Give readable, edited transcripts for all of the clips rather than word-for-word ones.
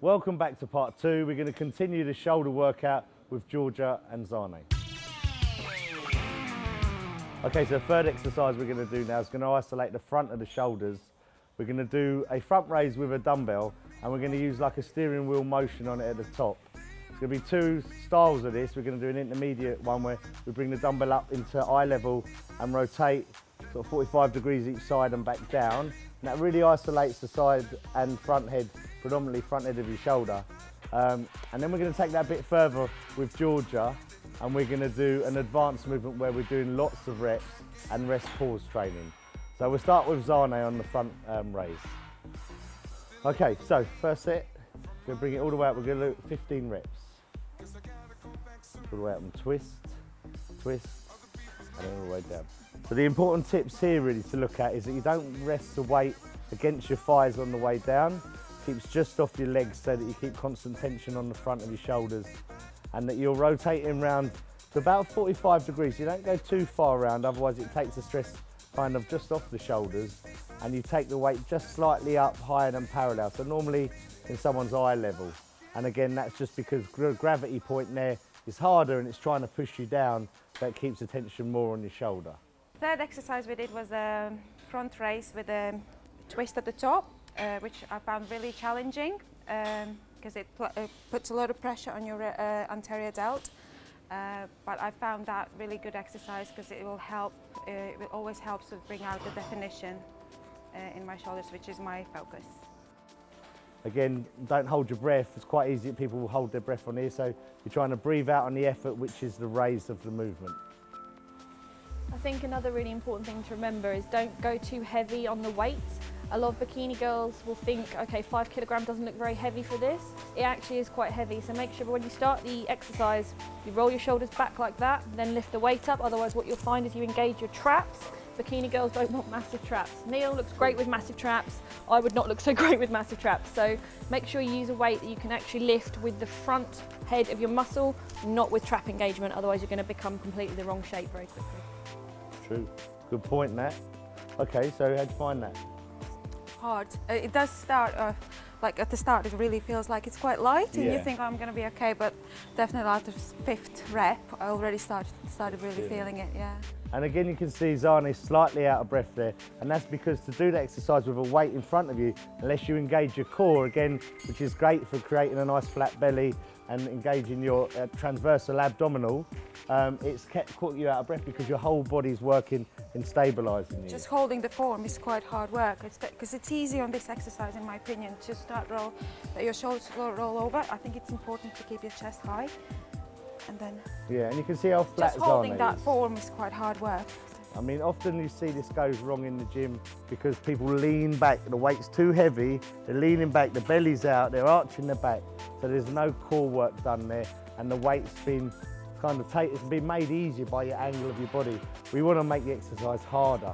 Welcome back to part 2. We're going to continue the shoulder workout with Georgia and Zane. Okay, so the third exercise we're going to do now is going to isolate the front of the shoulders. We're going to do a front raise with a dumbbell, and we're going to use like a steering wheel motion on it at the top. There's going to be 2 styles of this. We're going to do an intermediate one where we bring the dumbbell up into eye level and rotate sort of 45 degrees each side and back down. And that really isolates the side and front head, predominantly front head of your shoulder. And then we're going to take that a bit further with Georgia, and we're going to do an advanced movement where we're doing lots of reps and rest pause training. So we'll start with Zane on the front raise. Okay, so first set, we're going to bring it all the way up. We're going to do 15 reps. All the way up and twist, twist, and then all the way down. So the important tips here really to look at is that you don't rest the weight against your thighs on the way down. Keeps just off your legs so that you keep constant tension on the front of your shoulders, and that you're rotating around to about 45 degrees. You don't go too far around, otherwise it takes the stress kind of just off the shoulders, and you take the weight just slightly up higher than parallel. So normally in someone's eye level. And again, that's just because gravity point there is harder and it's trying to push you down, so it keeps the tension more on your shoulder. Third exercise we did was a front raise with a twist at the top, which I found really challenging because it puts a lot of pressure on your anterior delt. But I found that really good exercise because it will help. It will always help to bring out the definition in my shoulders, which is my focus. Again, don't hold your breath. It's quite easy that people will hold their breath on here, so you're trying to breathe out on the effort, which is the raise of the movement. I think another really important thing to remember is don't go too heavy on the weights. A lot of bikini girls will think, okay, 5 kilograms doesn't look very heavy for this. It actually is quite heavy, so make sure when you start the exercise, you roll your shoulders back like that, then lift the weight up. Otherwise, what you'll find is you engage your traps. Bikini girls don't want massive traps. Neale looks great with massive traps. I would not look so great with massive traps. So make sure you use a weight that you can actually lift with the front head of your muscle, not with trap engagement. Otherwise, you're going to become completely the wrong shape very quickly. True. Good point, Nat. Okay, so how'd you find that? Hard. It does start, like at the start it really feels like it's quite light and you think, oh, I'm going to be okay, but definitely after 5th rep I already started really feeling it, yeah. And again, you can see Zane is slightly out of breath there, and that's because to do the exercise with a weight in front of you, unless you engage your core again, which is great for creating a nice flat belly and engaging your transversal abdominal, it's caught you out of breath because your whole body's working in stabilising you. Just holding the form is quite hard work, because it's easy on this exercise, in my opinion, to start that your shoulders roll over. I think it's important to keep your chest high, and then yeah, and you can see how flat just holding that is. form is quite hard work. I mean, often you see this goes wrong in the gym because people lean back, the weight's too heavy, they're leaning back, the belly's out, they're arching their back, so there's no core work done there, and the weight's been kind of it's been made easier by your angle of your body. We want to make the exercise harder.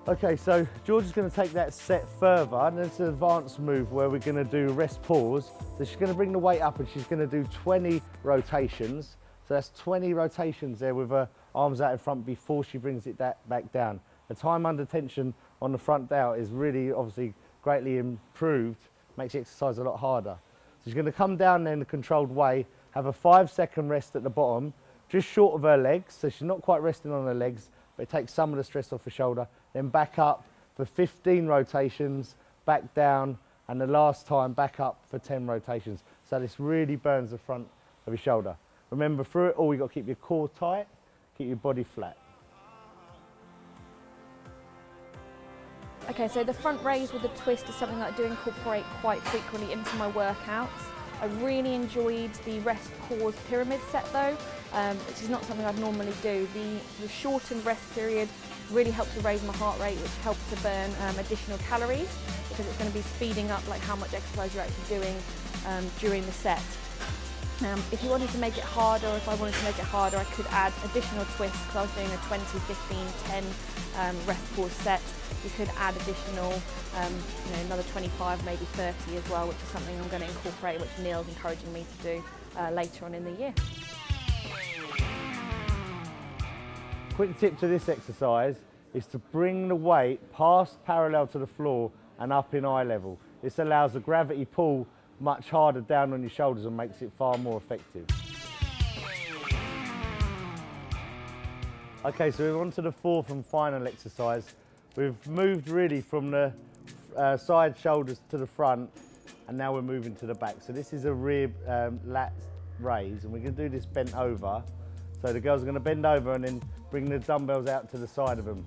Okay, so George is going to take that set further, and it's an advanced move where we're going to do rest pause. So she's going to bring the weight up and she's going to do 20 rotations. So that's 20 rotations there with her arms out in front before she brings it back down. The time under tension on the front delt is really obviously greatly improved, makes the exercise a lot harder. So she's going to come down there in a controlled way, have a 5-second rest at the bottom, just short of her legs, so she's not quite resting on her legs, but it takes some of the stress off her shoulder, then back up for 15 rotations, back down, and the last time back up for 10 rotations. So this really burns the front of your shoulder. Remember, through it all, you've got to keep your core tight, keep your body flat. Okay, so the front raise with the twist is something that I do incorporate quite frequently into my workouts. I really enjoyed the rest pause pyramid set though, which is not something I'd normally do. The shortened rest period really helps to raise my heart rate, which helps to burn additional calories because it's going to be speeding up like how much exercise you're actually doing during the set. If you wanted to make it harder, or if I wanted to make it harder, I could add additional twists because I was doing a 20, 15, 10 rest pause set. You could add additional, another 25, maybe 30 as well, which is something I'm going to incorporate, which Neale's encouraging me to do later on in the year. Quick tip to this exercise is to bring the weight past parallel to the floor and up in eye level. This allows the gravity pull much harder down on your shoulders and makes it far more effective. Okay, so we're on to the fourth and final exercise. We've moved really from the side shoulders to the front, and now we're moving to the back. So this is a rear lat raise, and we're going to do this bent over. So the girls are going to bend over and then bring the dumbbells out to the side of them.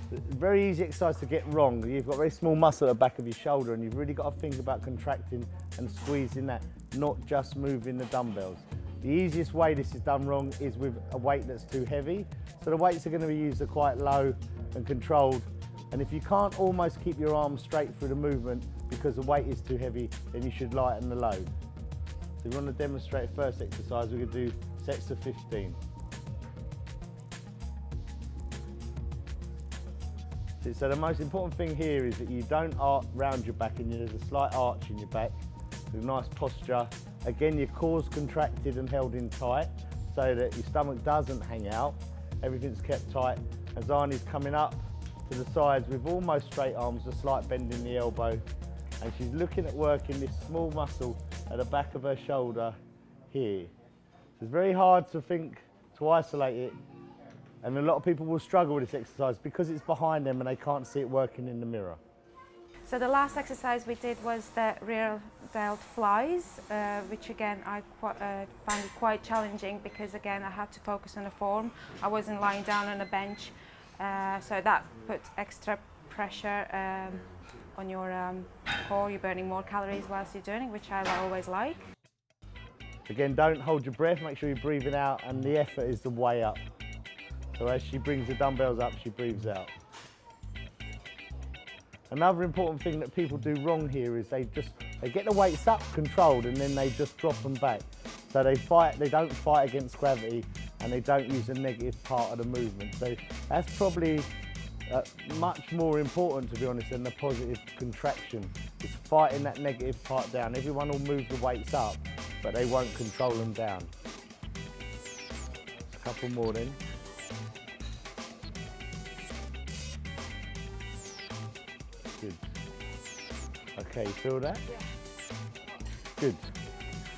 Very easy exercise to get wrong. You've got very small muscle at the back of your shoulder, and you've really got to think about contracting and squeezing that, not just moving the dumbbells. The easiest way this is done wrong is with a weight that's too heavy. So the weights are going to be used are quite low and controlled. And if you can't almost keep your arms straight through the movement because the weight is too heavy, then you should lighten the load. So if you want to demonstrate first exercise, we're going to do sets of 15. So the most important thing here is that you don't arc round your back, and there's a slight arch in your back with nice posture. Again, your core's contracted and held in tight so that your stomach doesn't hang out. Everything's kept tight. Azani's coming up to the sides with almost straight arms, a slight bend in the elbow, and she's looking at working this small muscle at the back of her shoulder here. So it's very hard to isolate it. And a lot of people will struggle with this exercise because it's behind them and they can't see it working in the mirror. So the last exercise we did was the rear delt flies, which again I found it quite challenging because again I had to focus on the form. I wasn't lying down on a bench, so that put extra pressure on your core. You're burning more calories whilst you're doing it, which I always like. Again, don't hold your breath, make sure you're breathing out, and the effort is the way up. So as she brings the dumbbells up, she breathes out. Another important thing that people do wrong here is they get the weights up controlled and then they just drop them back. So they don't fight against gravity and they don't use the negative part of the movement. So that's probably much more important, to be honest, than the positive contraction. It's fighting that negative part down. Everyone will move the weights up, but they won't control them down. Just a couple more then. Good. Okay, you feel that? Yeah. Good.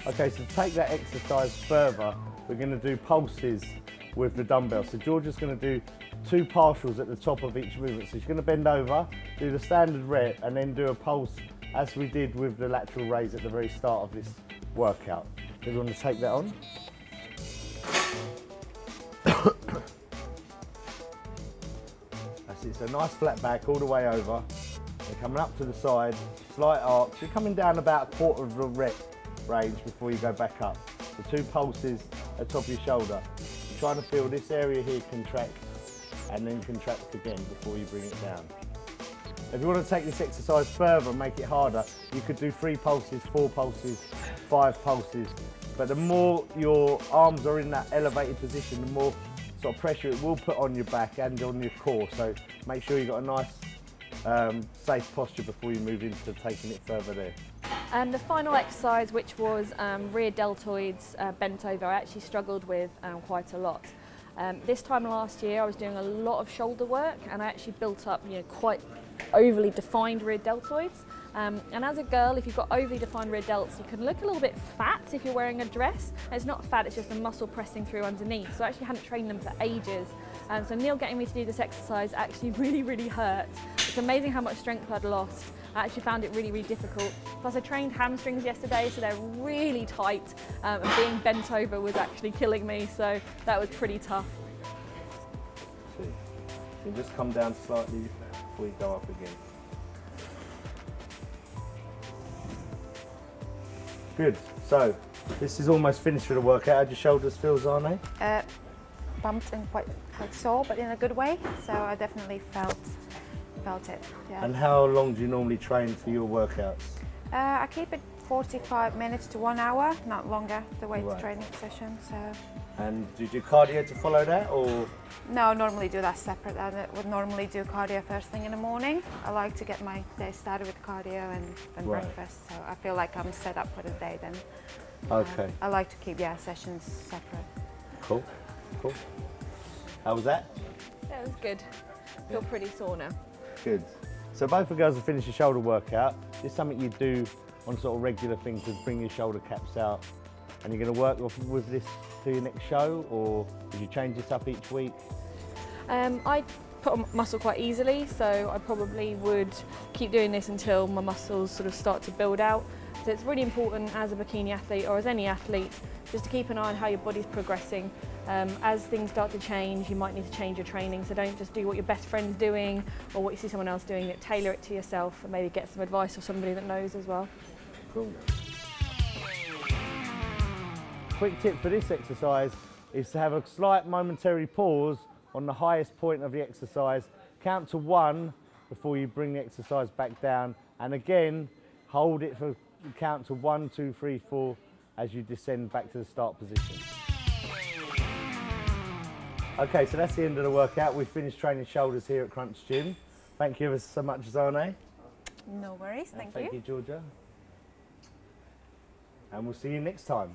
Okay, so to take that exercise further, we're going to do pulses with the dumbbells. So Georgia's going to do 2 partials at the top of each movement. So she's going to bend over, do the standard rep, and then do a pulse as we did with the lateral raise at the very start of this workout. Do you want to take that on? That's it, so nice flat back all the way over. You're coming up to the side, slight arc. You're coming down about a quarter of the rep range before you go back up. The 2 pulses at the top of your shoulder. You're trying to feel this area here contract and then contract again before you bring it down. If you want to take this exercise further and make it harder, you could do 3 pulses, 4 pulses, 5 pulses. But the more your arms are in that elevated position, the more sort of pressure it will put on your back and on your core. So make sure you've got a nice safe posture before you move into taking it further there. And the final exercise, which was rear deltoids bent over, I actually struggled with quite a lot. This time last year I was doing a lot of shoulder work and I actually built up quite overly defined rear deltoids. And as a girl, if you've got overly defined rear delts, you can look a little bit fat if you're wearing a dress. And it's not fat, it's just a muscle pressing through underneath. So I actually hadn't trained them for ages. So Neale getting me to do this exercise actually really hurt. It's amazing how much strength I'd lost. I actually found it really difficult. Plus I trained hamstrings yesterday, so they're really tight, and being bent over was actually killing me, so that was pretty tough. See, you just come down slightly before you go up again. Good, so this is almost finished for the workout. How'd your shoulders feel, Zane? Bumped and quite sore, but in a good way, so I definitely felt it. Yeah. And how long do you normally train for your workouts? I keep it 45 minutes to 1 hour, not longer, the weight training session. So. And do you do cardio to follow that, or? No, I normally do that separate. I would normally do cardio first thing in the morning. I like to get my day started with cardio and then breakfast, so I feel like I'm set up for the day then. Okay. I like to keep sessions separate. Cool. How was that? Yeah, it was good. I feel pretty sore now. Good. So both the girls have finished your shoulder workout. This is something you do on sort of regular things to bring your shoulder caps out. And you're going to work with this to your next show, or would you change this up each week? I put on muscle quite easily, so I probably would keep doing this until my muscles sort of start to build out. So it's really important as a bikini athlete, or as any athlete, just to keep an eye on how your body's progressing. As things start to change, you might need to change your training, so don't just do what your best friend's doing or what you see someone else doing. Tailor it to yourself and maybe get some advice from somebody that knows as well. Cool. Quick tip for this exercise is to have a slight momentary pause on the highest point of the exercise. Count to 1 before you bring the exercise back down, and again hold it for count to 1, 2, 3, 4 as you descend back to the start position. Okay, so that's the end of the workout. We've finished training shoulders here at Crunch Gym. Thank you ever so much, Zane. No worries, thank you. Thank you, Georgia. And we'll see you next time.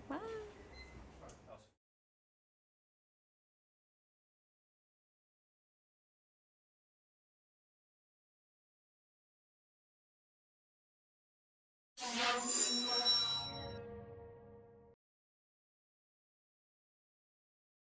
Bye.